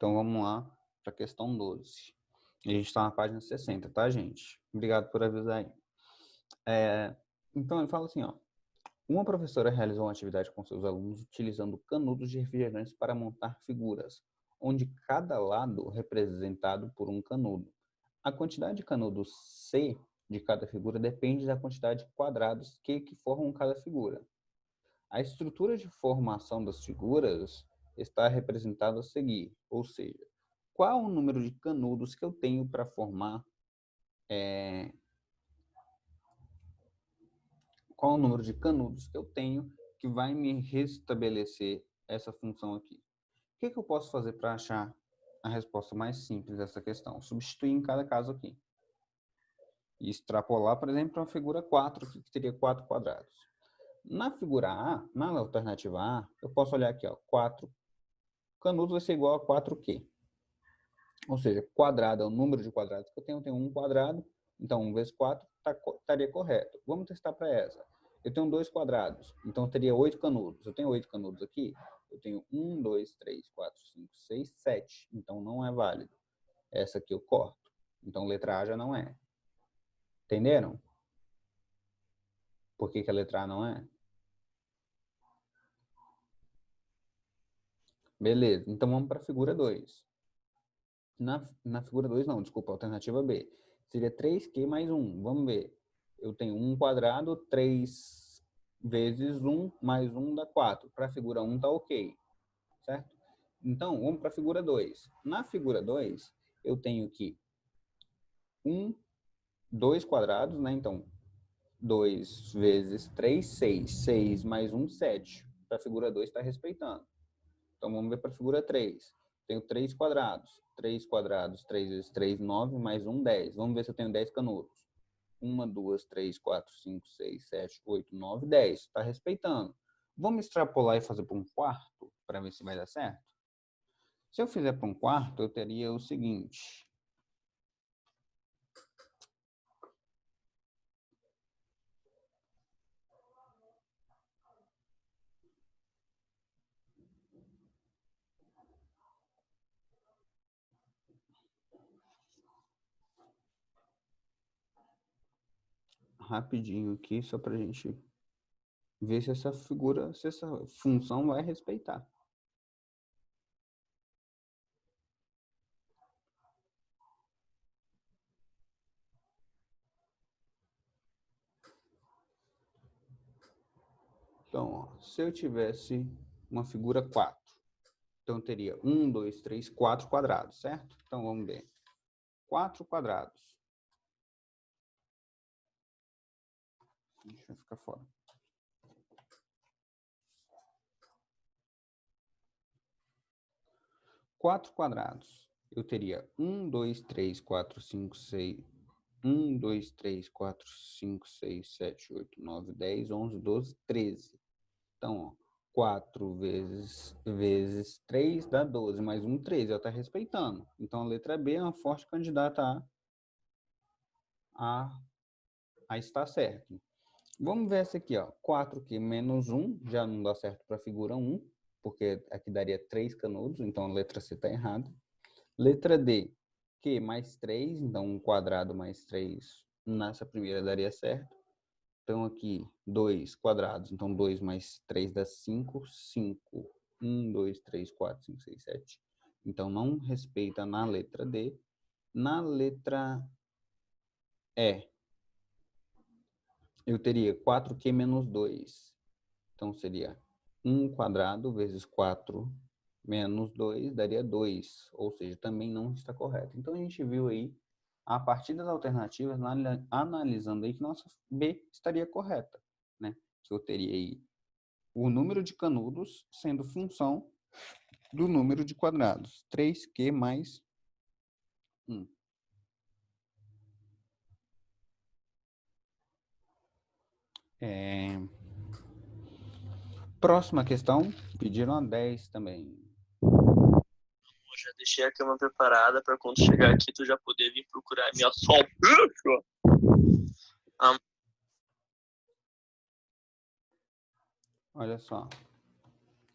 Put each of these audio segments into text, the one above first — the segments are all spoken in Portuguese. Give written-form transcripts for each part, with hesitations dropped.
Então, vamos lá para a questão 12. A gente está na página 60, tá, gente? Obrigado por avisar aí. Então, ele fala assim, ó. Uma professora realizou uma atividade com seus alunos utilizando canudos de refrigerantes para montar figuras, onde cada lado representado por um canudo. A quantidade de canudos C de cada figura depende da quantidade de quadrados que formam cada figura. A estrutura de formação das figuras está representada a seguir, ou seja, qual o número de canudos que eu tenho para formar qual o número de canudos que eu tenho que vai me restabelecer essa função aqui. O que eu posso fazer para achar a resposta mais simples dessa questão? Substituir em cada caso aqui. E extrapolar, por exemplo, para a figura 4, que teria 4 quadrados. Na figura A, na alternativa A, eu posso olhar aqui, ó, 4 canudos vai ser igual a 4Q. Ou seja, quadrado é o número de quadrados que eu tenho 1 quadrado, então 1 vezes 4 estaria correto. Vamos testar para essa. Eu tenho 2 quadrados, então eu teria 8 canudos. Eu tenho 8 canudos aqui, eu tenho 1, 2, 3, 4, 5, 6, 7. Então não é válido. Essa aqui eu corto. Então letra A já não é. Entenderam? Por que a letra A não é? Beleza, então vamos para a figura 2. Na figura 2 não, desculpa, alternativa B. Seria 3Q mais 1. Vamos ver. Eu tenho 1 quadrado, 3 vezes 1 mais 1 dá 4. Para a figura 1 tá ok, certo? Então, vamos para a figura 2. Na figura 2, eu tenho aqui 2 quadrados, né? Então, 2 vezes 3, 6. 6 mais 1, 7. Para a figura 2 está respeitando. Então, vamos ver para a figura 3. Tenho 3 quadrados. 3 quadrados, 3 vezes 3, 9, mais 1, 10. Vamos ver se eu tenho 10 canudos. 1, 2, 3, 4, 5, 6, 7, 8, 9, 10. Está respeitando. Vamos extrapolar e fazer para um quarto, para ver se vai dar certo? Se eu fizer para um quarto, eu teria o seguinte. Rapidinho aqui, só para a gente ver se essa figura, se essa função vai respeitar. Então, ó, se eu tivesse uma figura 4, então eu teria 1, 2, 3, 4 quadrados, certo? Então, vamos ver. 4 quadrados. Deixa eu ficar fora. 4 quadrados. Eu teria 1, 2, 3, 4, 5, 6. 1, 2, 3, 4, 5, 6, 7, 8, 9, 10, 11, 12, 13. Então, ó, 4 vezes 3 dá 12, mais 1, 13. Ela está respeitando. Então, a letra B é uma forte candidata a estar certo. Vamos ver essa aqui, ó. 4Q menos 1, já não dá certo para a figura 1, porque aqui daria 3 canudos, então a letra C está errada. Letra D, Q mais 3, então 1 quadrado mais 3, nessa primeira daria certo. Então aqui, 2 quadrados, então 2 mais 3 dá 5, 5, 1, 2, 3, 4, 5, 6, 7. Então não respeita na letra D. Na letra E, eu teria 4Q menos 2. Então, seria 1 quadrado vezes 4 menos 2 daria 2. Ou seja, também não está correto. Então, a gente viu aí, a partir das alternativas, analisando aí que nossa B estaria correta, né? Que eu teria aí o número de canudos sendo função do número de quadrados. 3Q mais 1. Próxima questão, pediram a 10 também. Eu já deixei a cama preparada para quando chegar aqui tu já poder vir procurar minha salsicha. Olha só.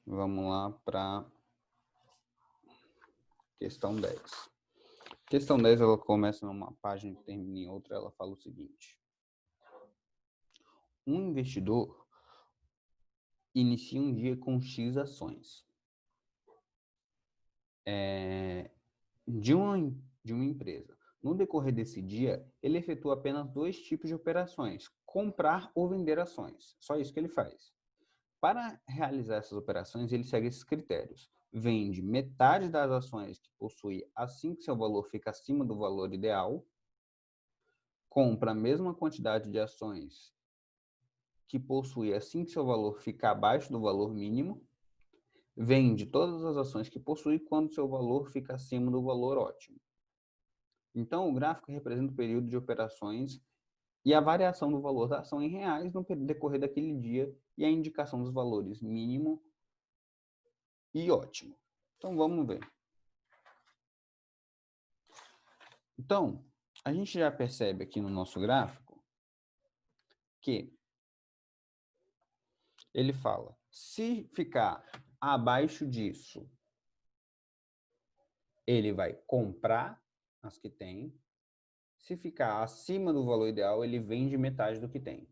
Vamos lá para Questão 10. Questão 10, ela começa numa página e termina em outra. Ela fala o seguinte. Um investidor inicia um dia com X ações de uma empresa. No decorrer desse dia, ele efetua apenas 2 tipos de operações: comprar ou vender ações. Só isso que ele faz. Para realizar essas operações, ele segue esses critérios. Vende metade das ações que possui assim que seu valor fica acima do valor ideal. Compra a mesma quantidade de ações que possui assim que seu valor fica abaixo do valor mínimo. Vende todas as ações que possui quando seu valor fica acima do valor ótimo. Então, o gráfico representa o período de operações e a variação do valor da ação em reais no decorrer daquele dia e a indicação dos valores mínimo e ótimo. Então, vamos ver. Então, a gente já percebe aqui no nosso gráfico que ele fala, se ficar abaixo disso, ele vai comprar as que tem. Se ficar acima do valor ideal, ele vende metade do que tem.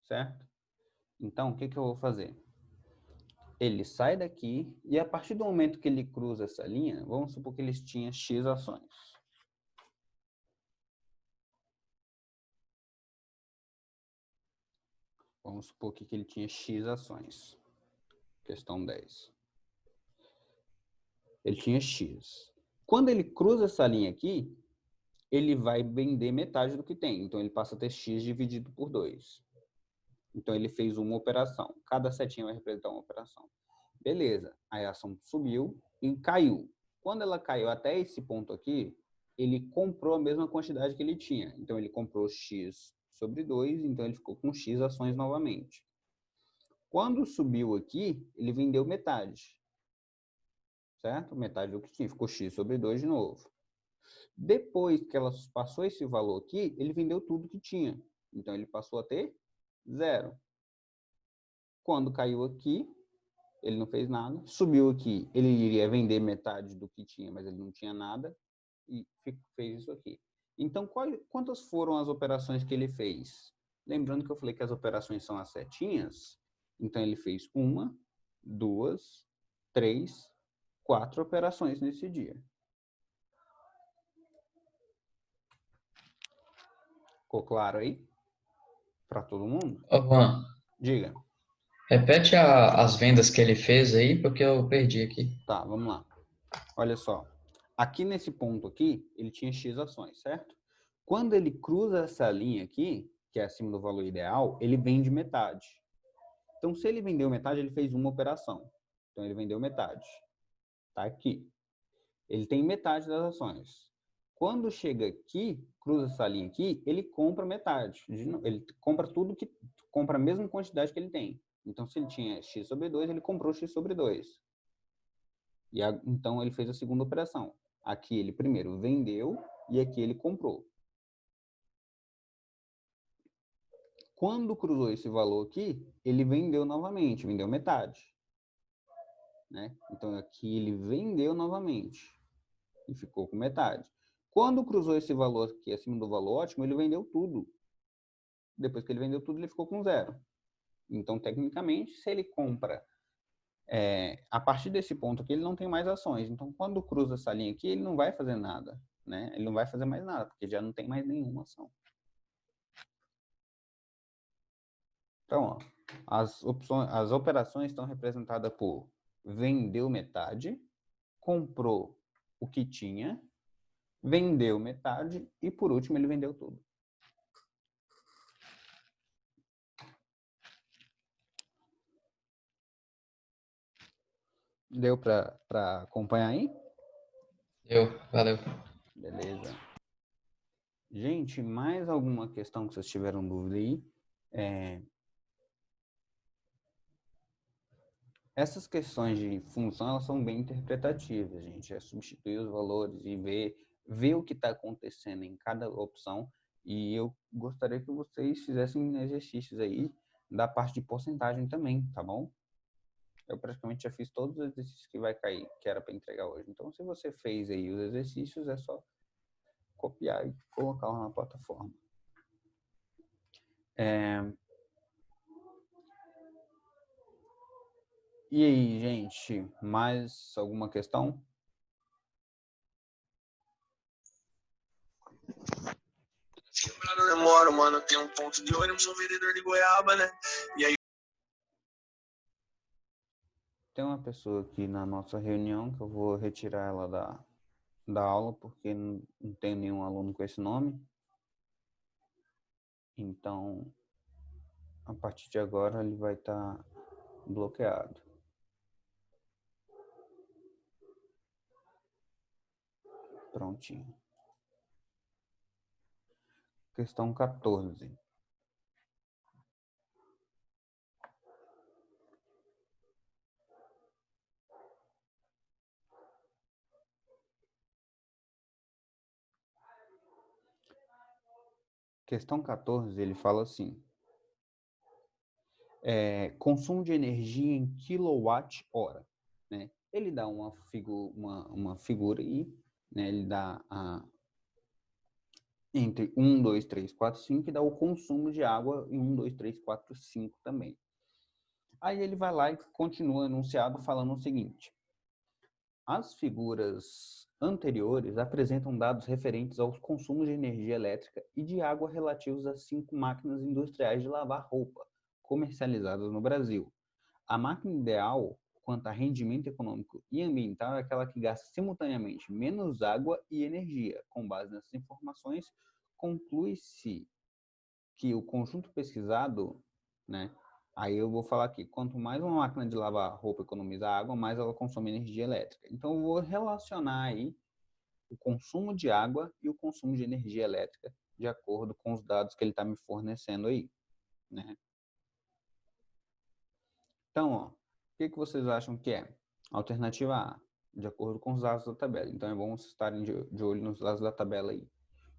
Certo? Então, o que eu vou fazer? Ele sai daqui e a partir do momento que ele cruza essa linha, vamos supor que ele tinha X ações. Vamos supor que ele tinha X ações. Questão 10. Ele tinha X. Quando ele cruza essa linha aqui, ele vai vender metade do que tem. Então, ele passa a ter X dividido por 2. Então, ele fez uma operação. Cada setinha vai representar uma operação. Beleza. Aí a ação subiu e caiu. Quando ela caiu até esse ponto aqui, ele comprou a mesma quantidade que ele tinha. Então, ele comprou X sobre 2, então ele ficou com X ações novamente. Quando subiu aqui, ele vendeu metade. Certo? Metade do que tinha. Ficou X sobre 2 de novo. Depois que ela passou esse valor aqui, ele vendeu tudo que tinha. Então, ele passou a ter 0. Quando caiu aqui, ele não fez nada. Subiu aqui, ele iria vender metade do que tinha, mas ele não tinha nada. E fez isso aqui. Então, quantas foram as operações que ele fez? Lembrando que eu falei que as operações são as setinhas. Então, ele fez 1, 2, 3, 4 operações nesse dia. Ficou claro aí? Para todo mundo? Ô, Juan, Diga. repete as vendas que ele fez aí, porque eu perdi aqui. Tá, vamos lá. Olha só. Aqui nesse ponto aqui, ele tinha X ações, certo? Quando ele cruza essa linha aqui, que é acima do valor ideal, ele vende metade. Então, se ele vendeu metade, ele fez uma operação. Então, ele vendeu metade. Tá aqui. Ele tem metade das ações. Quando chega aqui, cruza essa linha aqui, ele compra metade. Ele compra tudo que... compra a mesma quantidade que ele tem. Então, se ele tinha X sobre 2, ele comprou X sobre 2. Então, ele fez a segunda operação. Aqui ele primeiro vendeu e aqui ele comprou. Quando cruzou esse valor aqui, ele vendeu novamente, vendeu metade. Né? Então, aqui ele vendeu novamente e ficou com metade. Quando cruzou esse valor aqui acima do valor ótimo, ele vendeu tudo. Depois que ele vendeu tudo, ele ficou com 0. Então, tecnicamente, se ele compra a partir desse ponto aqui, ele não tem mais ações. Então, quando cruza essa linha aqui, ele não vai fazer nada. Né? Ele não vai fazer mais nada, porque já não tem mais nenhuma ação. Então, ó, as operações estão representadas por vendeu metade, comprou o que tinha, vendeu metade e, por último, ele vendeu tudo. Deu para acompanhar aí? Valeu. Beleza. Gente, mais alguma questão que vocês tiveram dúvida aí? Essas questões de função, elas são bem interpretativas, gente. É substituir os valores e ver o que está acontecendo em cada opção. E eu gostaria que vocês fizessem exercícios aí da parte de porcentagem também, tá bom? eu praticamente já fiz todos os exercícios que vai cair, que era para entregar hoje. Então, se você fez aí os exercícios, é só copiar e colocar lá na plataforma. E aí, gente, mais alguma questão? Eu demoro, mano. Tem um ponto de ônibus, um vendedor de goiaba, né? E aí. Tem uma pessoa aqui na nossa reunião que eu vou retirar ela da aula, porque não tem nenhum aluno com esse nome. Então, a partir de agora, ele vai estar bloqueado. Prontinho. Questão 14. Questão 14, ele fala assim: consumo de energia em quilowatt-hora. Né? Ele dá uma figura aí, né? Ele dá entre 1, 2, 3, 4, 5 e dá o consumo de água em 1, 2, 3, 4, 5 também. Aí ele vai lá e continua enunciado falando o seguinte: as figuras anteriores apresentam dados referentes aos consumos de energia elétrica e de água relativos às 5 máquinas industriais de lavar roupa comercializadas no Brasil. A máquina ideal, quanto a rendimento econômico e ambiental, é aquela que gasta simultaneamente menos água e energia. Com base nessas informações, conclui-se que o conjunto pesquisado, né? Aí eu vou falar aqui, quanto mais uma máquina de lavar roupa economiza água, mais ela consome energia elétrica. Então eu vou relacionar aí o consumo de água e o consumo de energia elétrica de acordo com os dados que ele está me fornecendo aí, né? Então, ó, o que vocês acham que é? Alternativa A, de acordo com os dados da tabela. Então é bom vocês estarem de olho nos dados da tabela aí.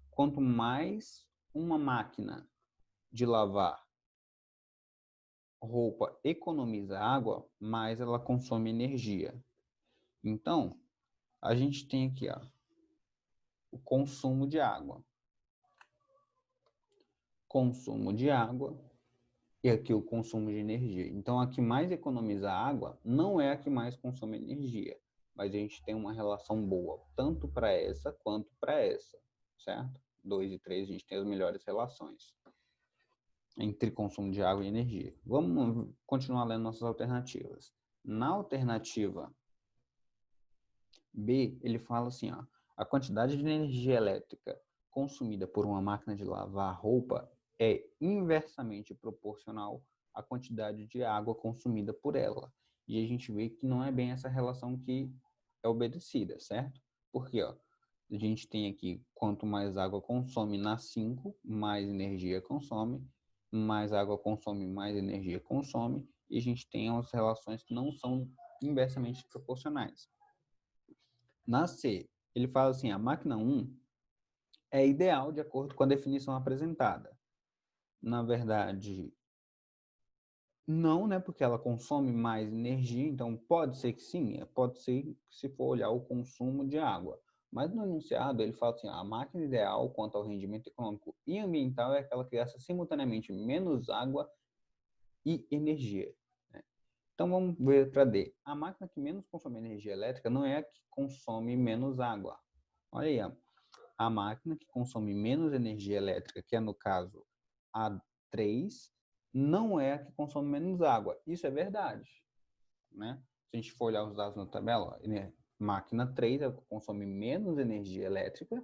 Quanto mais uma máquina de lavar roupa economiza água, mais ela consome energia. Então, a gente tem aqui, ó, o consumo de água. Consumo de água e aqui o consumo de energia. Então, a que mais economiza água não é a que mais consome energia, mas a gente tem uma relação boa, tanto para essa quanto para essa, certo? 2 e 3, a gente tem as melhores relações entre consumo de água e energia. Vamos continuar lendo nossas alternativas. Na alternativa B, ele fala assim, ó, a quantidade de energia elétrica consumida por uma máquina de lavar roupa é inversamente proporcional à quantidade de água consumida por ela. E a gente vê que não é bem essa relação que é obedecida, certo? Porque, ó, a gente tem aqui, quanto mais água consome na 5, mais energia consome, mais água consome, mais energia consome, e a gente tem as relações que não são inversamente proporcionais. Na C, ele fala assim, a máquina 1 é ideal de acordo com a definição apresentada. Na verdade, não, né? Porque ela consome mais energia, então pode ser que sim, pode ser se for olhar o consumo de água. Mas no enunciado ele fala assim, a máquina ideal quanto ao rendimento econômico e ambiental é aquela que gasta simultaneamente menos água e energia. Né? Então vamos ver para D. A máquina que menos consome energia elétrica não é a que consome menos água. Olha aí, ó. A máquina que consome menos energia elétrica, que é no caso a 3, não é a que consome menos água. Isso é verdade, né? Se a gente for olhar os dados na tabela, máquina 3 é a que consome menos energia elétrica,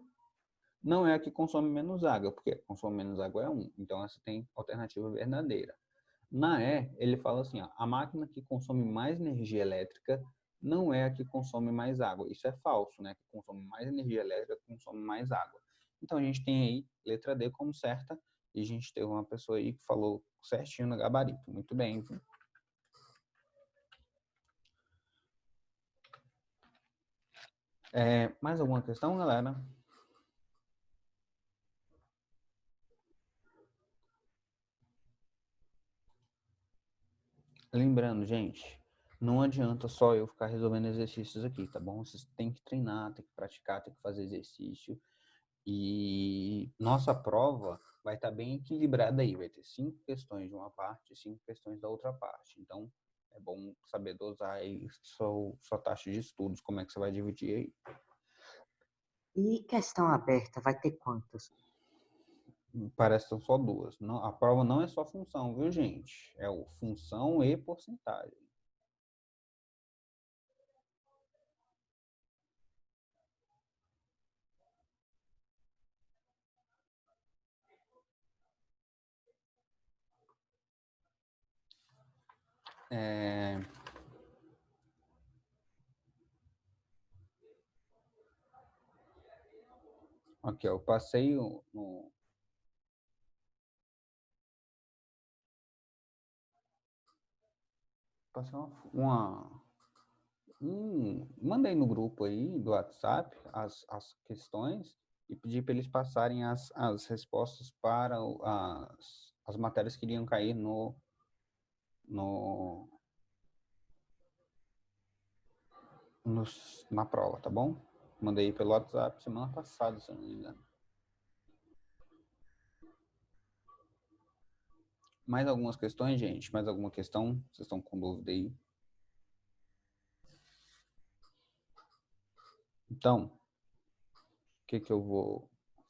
não é a que consome menos água, porque consome menos água é 1. Então, essa tem alternativa verdadeira. Na E, ele fala assim, ó, a máquina que consome mais energia elétrica não é a que consome mais água. Isso é falso, né? Que consome mais energia elétrica, consome mais água. Então, a gente tem aí letra D como certa e a gente teve uma pessoa aí que falou certinho no gabarito. Muito bem, viu? Mais alguma questão, galera? Lembrando, gente, Não adianta só eu ficar resolvendo exercícios aqui, tá bom? Vocês têm que treinar, têm que praticar, têm que fazer exercício. E nossa prova vai estar bem equilibrada aí. Vai ter 5 questões de uma parte e 5 questões da outra parte. Então, é bom saber dosar aí sua taxa de estudos, como é que você vai dividir aí. E questão aberta, vai ter quantas? Parece que são só 2. Não, a prova não é só função, viu, gente? É o função e porcentagem. Aqui, ó, eu passei no... Passei mandei no grupo aí do WhatsApp as questões e pedi para eles passarem as respostas para as matérias que iriam cair na prova, tá bom? Mandei pelo WhatsApp semana passada, se eu não me engano. Mais algumas questões, gente? Mais alguma questão? Vocês estão com dúvida aí? Então, o que eu vou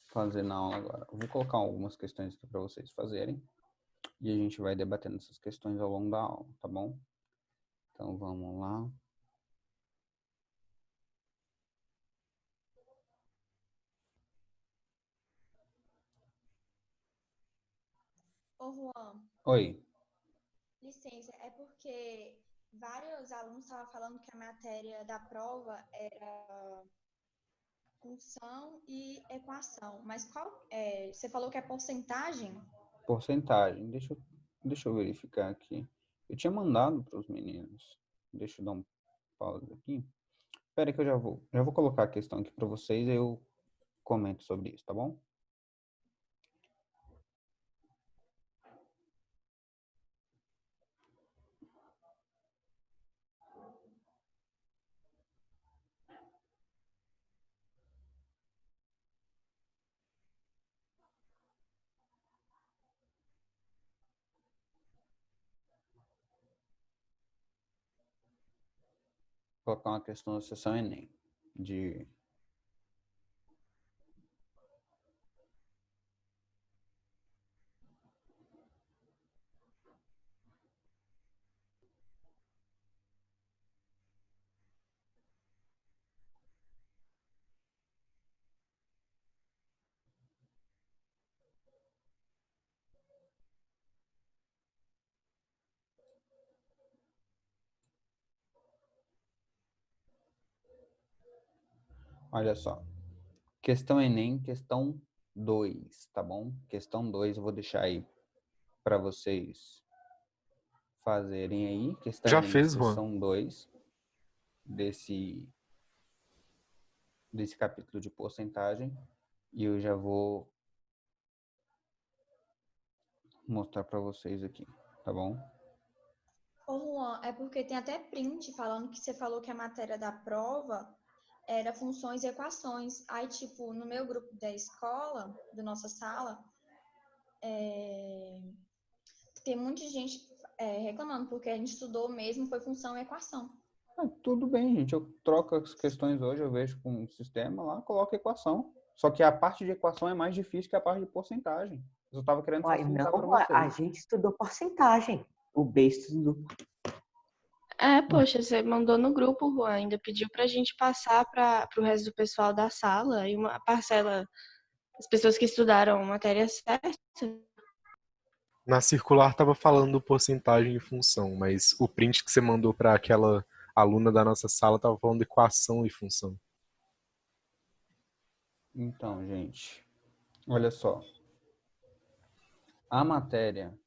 fazer na aula agora? Eu vou colocar algumas questões aqui para vocês fazerem e a gente vai debatendo essas questões ao longo da aula, tá bom? Então, vamos lá. Ô, Juan, Oi. licença, é porque vários alunos estavam falando que a matéria da prova era função e equação, mas você falou que é porcentagem? Porcentagem. Deixa eu verificar aqui. Eu tinha mandado para os meninos. Deixa eu dar um pause aqui. Espera que eu já vou colocar a questão aqui para vocês e eu comento sobre isso, tá bom? Vou colocar uma questão da sessão Enem. Olha só. Questão Enem, questão 2, tá bom? Questão 2 eu vou deixar aí para vocês fazerem aí. Questão Já Enem, fez, Juan? sessão 2 desse capítulo de porcentagem. E eu já vou mostrar para vocês aqui, tá bom? Ô, Juan, é porque tem até print falando que você falou que a matéria da prova era funções e equações. Aí, tipo, no meu grupo da escola, da nossa sala, tem muita gente reclamando, porque a gente estudou mesmo, foi função e equação. Tudo bem, gente. Eu troco as questões hoje, eu vejo com o sistema lá, coloco a equação. Só que a parte de equação é mais difícil que a parte de porcentagem. Eu estava querendo facilitar para Não, vocês. a gente estudou porcentagem. O B estudou. Poxa, você mandou no grupo, Juan, ainda pediu pra gente passar para o resto do pessoal da sala e uma parcela das pessoas que estudaram matéria certa. Na circular tava falando porcentagem e função, mas o print que você mandou para aquela aluna da nossa sala tava falando equação e função. Então, gente, olha só. A matéria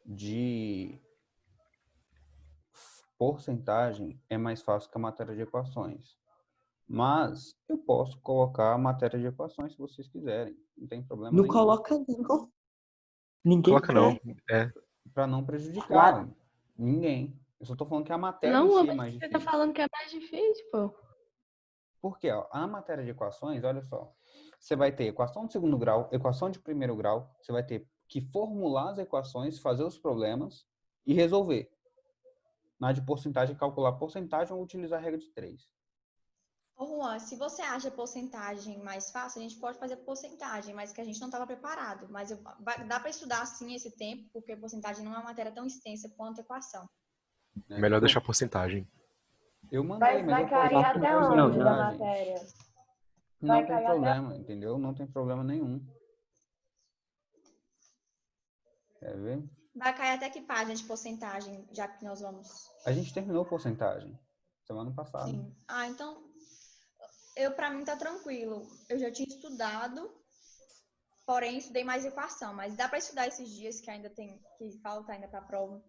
de porcentagem é mais fácil que a matéria de equações. Mas eu posso colocar a matéria de equações se vocês quiserem. Não tem problema Não nenhum. coloca, não. Ninguém Coloca não. quer. É. Para não prejudicar Claro. ninguém. Eu só tô falando que a matéria Não, em si é mas mais você tá difícil. falando que é mais difícil, pô. Por quê? Ó, a matéria de equações, olha só. Você vai ter equação de segundo grau, equação de primeiro grau. Você vai ter que formular as equações, fazer os problemas e resolver. Na de porcentagem, calcular porcentagem ou utilizar a regra de 3. Ô, Juan, se você acha porcentagem mais fácil, a gente pode fazer porcentagem, mas que a gente não estava preparado. Mas dá para estudar assim esse tempo, porque porcentagem não é uma matéria tão extensa quanto equação. Melhor deixar porcentagem. Eu mandei, mas eu posso cair fazer até com onde da porcentagem. matéria? Não tem problema, entendeu? Não tem problema nenhum. Quer ver? Vai cair até que página de porcentagem, já que nós vamos... A gente terminou porcentagem semana passada. Sim. Ah, então, pra mim tá tranquilo. Eu já tinha estudado, porém estudei mais equação, mas dá para estudar esses dias que ainda que falta ainda para a prova.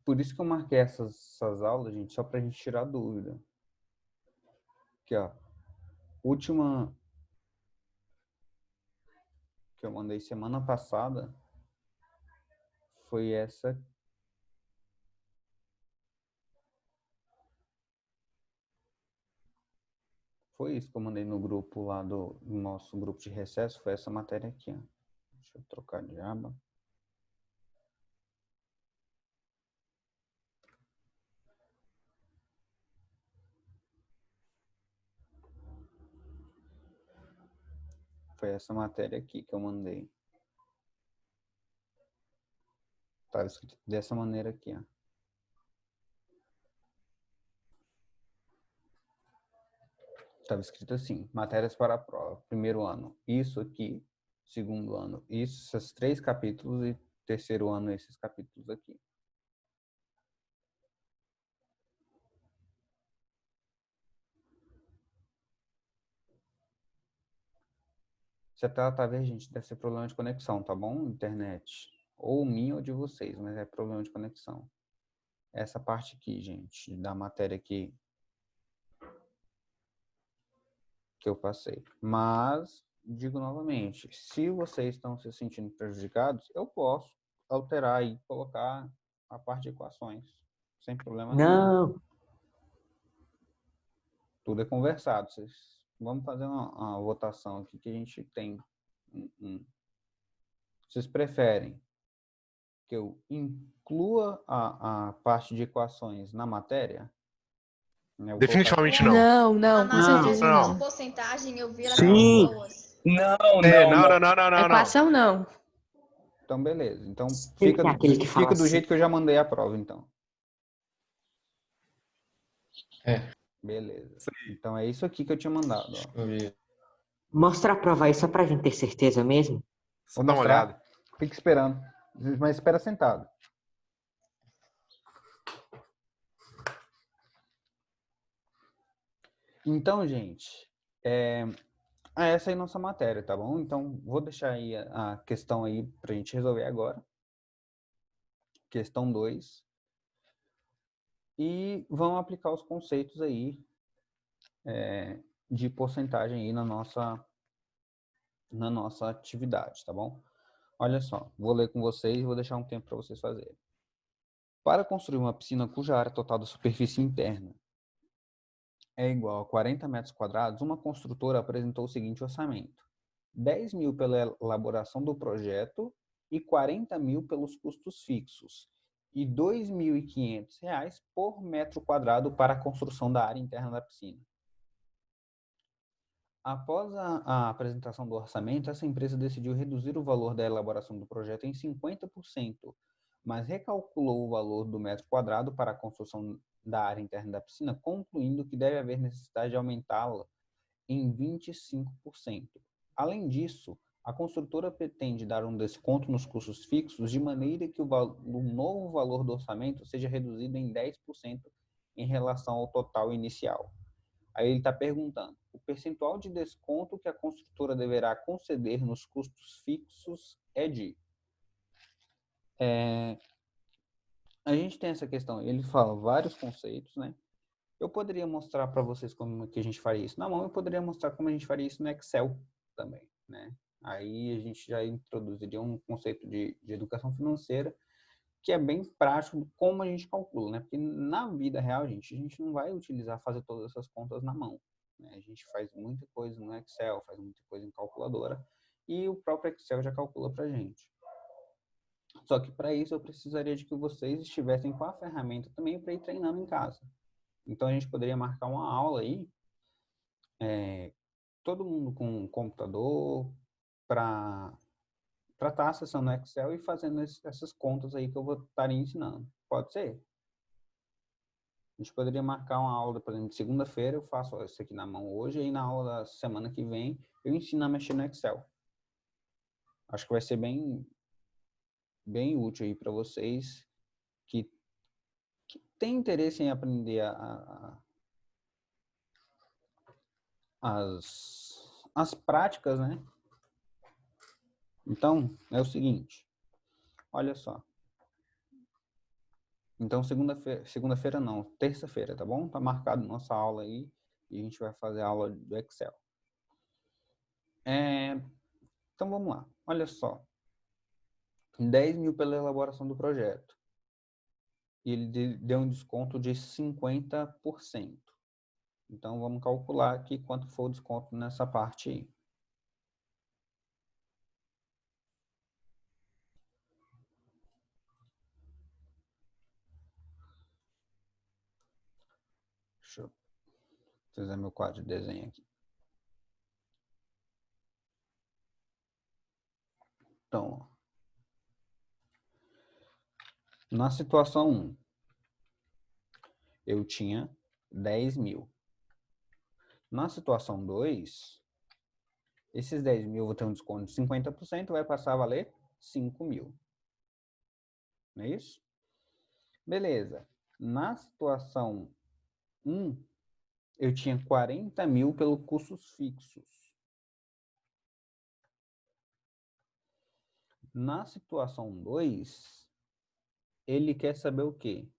Por isso que eu marquei essas aulas, gente, só pra gente tirar dúvida. Aqui, ó. Última que eu mandei semana passada foi essa. Foi isso que eu mandei no grupo lá do nosso grupo de recesso, foi essa matéria aqui, ó. Deixa eu trocar de aba. Foi essa matéria aqui que eu mandei. Estava escrito dessa maneira aqui, ó. Estava escrito assim, matérias para a prova. Primeiro ano, isso aqui. Segundo ano, isso, esses 3 capítulos. E terceiro ano, esses capítulos aqui. Se a tela tá verde, gente, deve ser problema de conexão, tá bom? Internet. Ou minha ou de vocês, mas é problema de conexão. Essa parte aqui, gente, da matéria aqui que eu passei. Mas, digo novamente, se vocês estão se sentindo prejudicados, eu posso alterar e colocar a parte de equações, sem problema nenhum. Não, Tudo é conversado. Vamos fazer uma votação aqui que a gente tem. Vocês preferem que eu inclua a parte de equações na matéria? Né, Definitivamente não. Não, não, A com matéria certeza não. não. de porcentagem eu vi ela Sim. tão boas. Não, É, não. não. Equação não. Então, beleza. Então, Sempre fica, tem aquele que fala fica do assim. jeito que eu já mandei a prova, então. É. Beleza. Então, é isso aqui que eu tinha mandado. Ó. Deixa eu ver. Mostra a prova aí só pra gente ter certeza mesmo. Só Vou dá uma mostrar. olhada. Fica esperando. Mas espera sentado. Então, gente, essa aí é a nossa matéria, tá bom? Então, vou deixar aí a questão aí pra gente resolver agora. Questão 2. E vamos aplicar os conceitos aí de porcentagem aí na nossa atividade, tá bom? Olha só, vou ler com vocês e vou deixar um tempo para vocês fazerem. Para construir uma piscina cuja área total da superfície interna é igual a 40 metros quadrados, uma construtora apresentou o seguinte orçamento: 10 mil pela elaboração do projeto e 40 mil pelos custos fixos e R$ 2.500 por metro quadrado para a construção da área interna da piscina. Após a apresentação do orçamento, essa empresa decidiu reduzir o valor da elaboração do projeto em 50%, mas recalculou o valor do metro quadrado para a construção da área interna da piscina, concluindo que deve haver necessidade de aumentá-la em 25%. Além disso, a construtora pretende dar um desconto nos custos fixos de maneira que o novo valor do orçamento seja reduzido em 10% em relação ao total inicial. Aí ele está perguntando, o percentual de desconto que a construtora deverá conceder nos custos fixos é de... A gente tem essa questão, ele fala vários conceitos, né? Eu poderia mostrar para vocês como que a gente faria isso na mão, eu poderia mostrar como a gente faria isso no Excel também, né? Aí a gente já introduziria um conceito de educação financeira que é bem prático de como a gente calcula, né? Porque na vida real, gente, a gente não vai fazer todas essas contas na mão, né? A gente faz muita coisa no Excel, faz muita coisa em calculadora e o próprio Excel já calcula pra gente. Só que para isso eu precisaria de que vocês estivessem com a ferramenta também para ir treinando em casa. Então a gente poderia marcar uma aula aí, todo mundo com um computador, para estar acessando o Excel e fazendo essas contas aí que eu vou estar ensinando. Pode ser? A gente poderia marcar uma aula, por exemplo, de segunda-feira, eu faço isso aqui na mão hoje, e na aula da semana que vem eu ensino a mexer no Excel. Acho que vai ser bem útil aí para vocês que têm interesse em aprender as práticas, né? Então, é o seguinte, olha só. Então, segunda-feira não, terça-feira, tá bom? Tá marcado nossa aula aí e a gente vai fazer a aula do Excel. Então, vamos lá. Olha só. 10 mil pela elaboração do projeto. E ele deu um desconto de 50%. Então, vamos calcular aqui quanto foi o desconto nessa parte aí. Deixa eu fazer meu quadro de desenho aqui. Então, na situação 1, eu tinha 10 mil. Na situação 2, esses 10 mil eu vou ter um desconto de 50%, vai passar a valer 5 mil. Não é isso? Beleza. Na situação 1, eu tinha 40 mil pelos custos fixos. Na situação 2, ele quer saber o quê?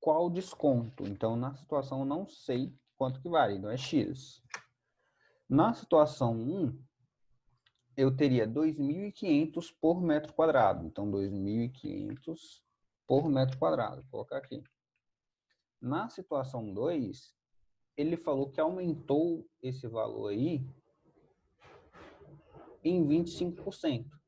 Qual o desconto? Então, na situação eu não sei quanto que vale, então é X. Na situação 1, eu teria 2.500 por metro quadrado. Então, 2.500 por metro quadrado. Vou colocar aqui. Na situação 2, ele falou que aumentou esse valor aí em 25%.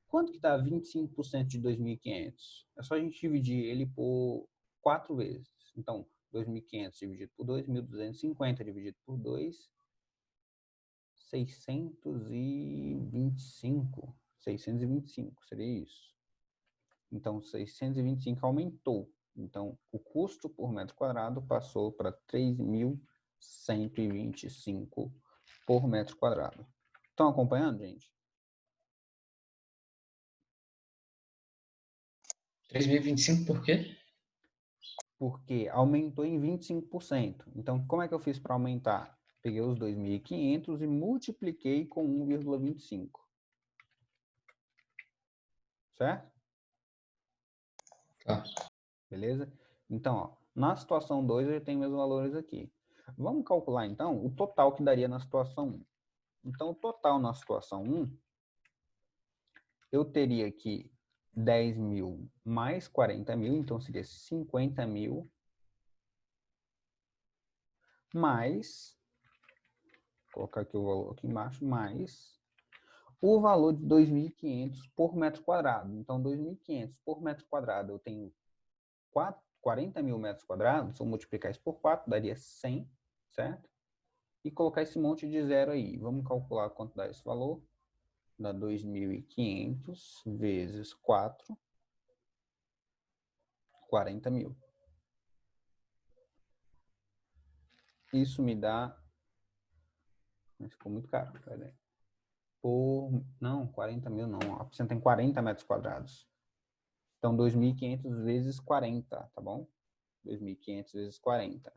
Quanto que dá 25% de 2.500? É só a gente dividir ele por 4 vezes. Então, 2.500 dividido por 2, 1.250 dividido por 2, 625. 625 seria isso. Então, 625 aumentou. Então, o custo por metro quadrado passou para 3.125 por metro quadrado. Estão acompanhando, gente? 3.025 por quê? Porque aumentou em 25%. Então, como é que eu fiz para aumentar? Peguei os 2.500 e multipliquei com 1,25. Certo? Tá. Beleza? Então, ó, na situação 2 eu tenho meus valores aqui. Vamos calcular, então, o total que daria na situação 1. Então, o total na situação 1, eu teria aqui 10 mil mais 40 mil, então seria 50 mil, mais, vou colocar aqui o valor aqui embaixo, mais o valor de 2.500 por metro quadrado. Então, 2.500 por metro quadrado, eu tenho 40 mil metros quadrados, se eu multiplicar isso por 4, daria 100, certo? E colocar esse monte de zero aí. Vamos calcular quanto dá esse valor. Dá 2.500 vezes 4, 40 mil. Isso me dá... Mas ficou muito caro. Não, 40 mil não. A piscina tem 40 metros quadrados. Então, 2.500 vezes 40, tá bom? 2.500 vezes 40.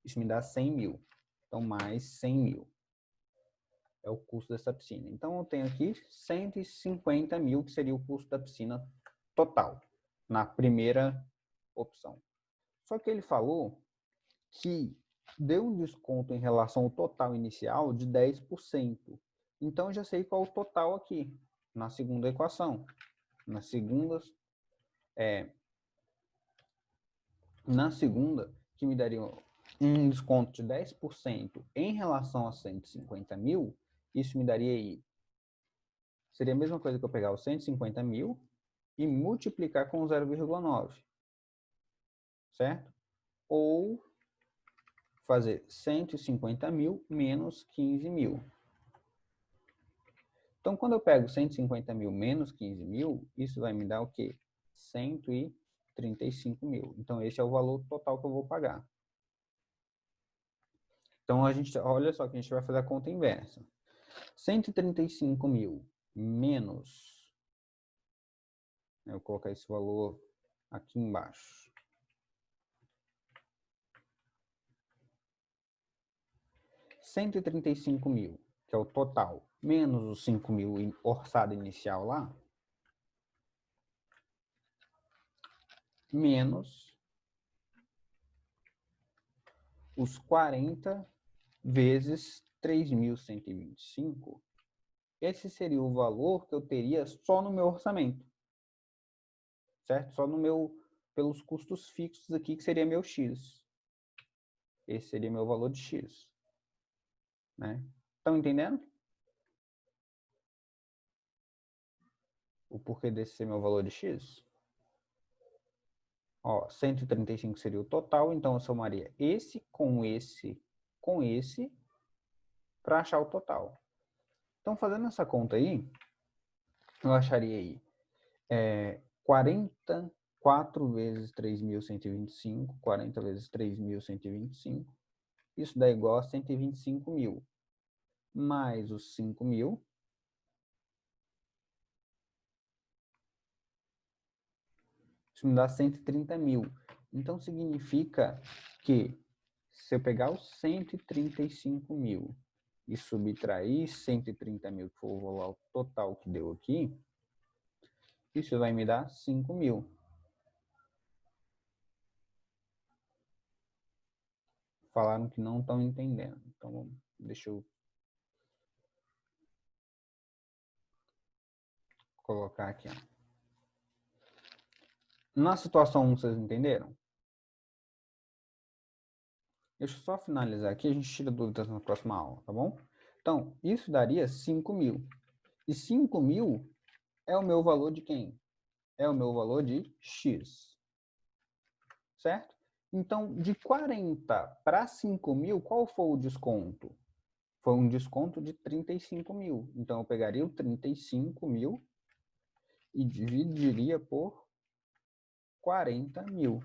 Isso me dá 100 mil. Então, mais 100 mil. É o custo dessa piscina. Então, eu tenho aqui 150 mil, que seria o custo da piscina total, na primeira opção. Só que ele falou que deu um desconto em relação ao total inicial de 10%. Então, eu já sei qual o total aqui, na segunda equação. Na segunda, que me daria um desconto de 10% em relação a 150 mil, isso me daria aí. Seria a mesma coisa que eu pegar os 150 mil e multiplicar com 0,9. Certo? Ou fazer 150 mil menos 15 mil. Então, quando eu pego 150 mil menos 15 mil, isso vai me dar o quê? 135 mil. Então, esse é o valor total que eu vou pagar. Então, olha só que a gente vai fazer a conta inversa. 135 mil menos... Eu vou colocar esse valor aqui embaixo. $135.000, que é o total, menos os 5 mil orçado inicial lá, menos os 40 vezes 3.125. Esse seria o valor que eu teria só no meu orçamento. Certo? Só no meu, pelos custos fixos aqui, que seria meu X. Esse seria meu valor de X. Né? Estão entendendo? O porquê desse ser meu valor de X? Ó, 135 seria o total, então eu somaria esse, para achar o total. Então, fazendo essa conta aí, eu acharia aí 44 vezes 3.125, 40 vezes 3.125, isso dá igual a 125 mil, mais os 5 mil, isso me dá 130 mil. Então, significa que se eu pegar os 135 mil e subtrair 130 mil, que foi o valor total que deu aqui, isso vai me dar 5 mil. Falaram que não estão entendendo. Então, deixa eu colocar aqui. Ó. Na situação 1, vocês entenderam? Deixa eu só finalizar aqui, a gente tira dúvidas na próxima aula, tá bom? Então, isso daria 5 mil. E 5 mil é o meu valor de quem? É o meu valor de X. Certo? Então, de 40 para 5 mil, qual foi o desconto? Foi um desconto de 35 mil. Então, eu pegaria o 35 mil e dividiria por 40 mil.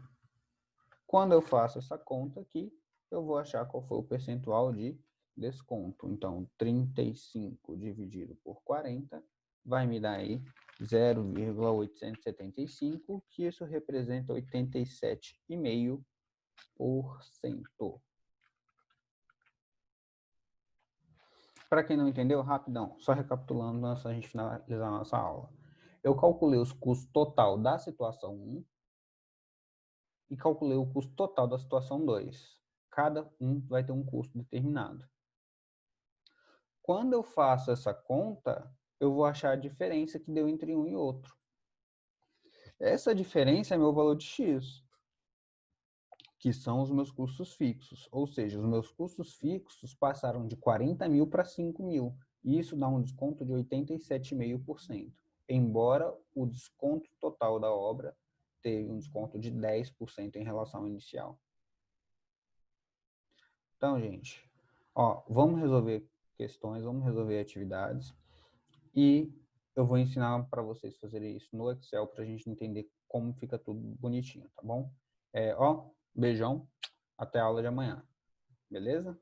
Quando eu faço essa conta aqui, eu vou achar qual foi o percentual de desconto. Então, 35 dividido por 40 vai me dar aí 0,875, que isso representa 87,5%. Para quem não entendeu, rapidão, só recapitulando antes da gente finalizar a nossa aula. Eu calculei os custos total da situação 1 e calculei o custo total da situação 2. Cada um vai ter um custo determinado. Quando eu faço essa conta, eu vou achar a diferença que deu entre um e outro. Essa diferença é meu valor de X, que são os meus custos fixos. Ou seja, os meus custos fixos passaram de 40 mil para 5 mil. E isso dá um desconto de 87,5%. Embora o desconto total da obra teve um desconto de 10% em relação ao inicial. Então, gente, ó, vamos resolver questões, vamos resolver atividades. E eu vou ensinar para vocês fazerem isso no Excel para a gente entender como fica tudo bonitinho, tá bom? Ó, beijão, até a aula de amanhã, beleza?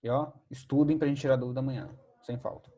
E ó, estudem para a gente tirar dúvida amanhã, sem falta.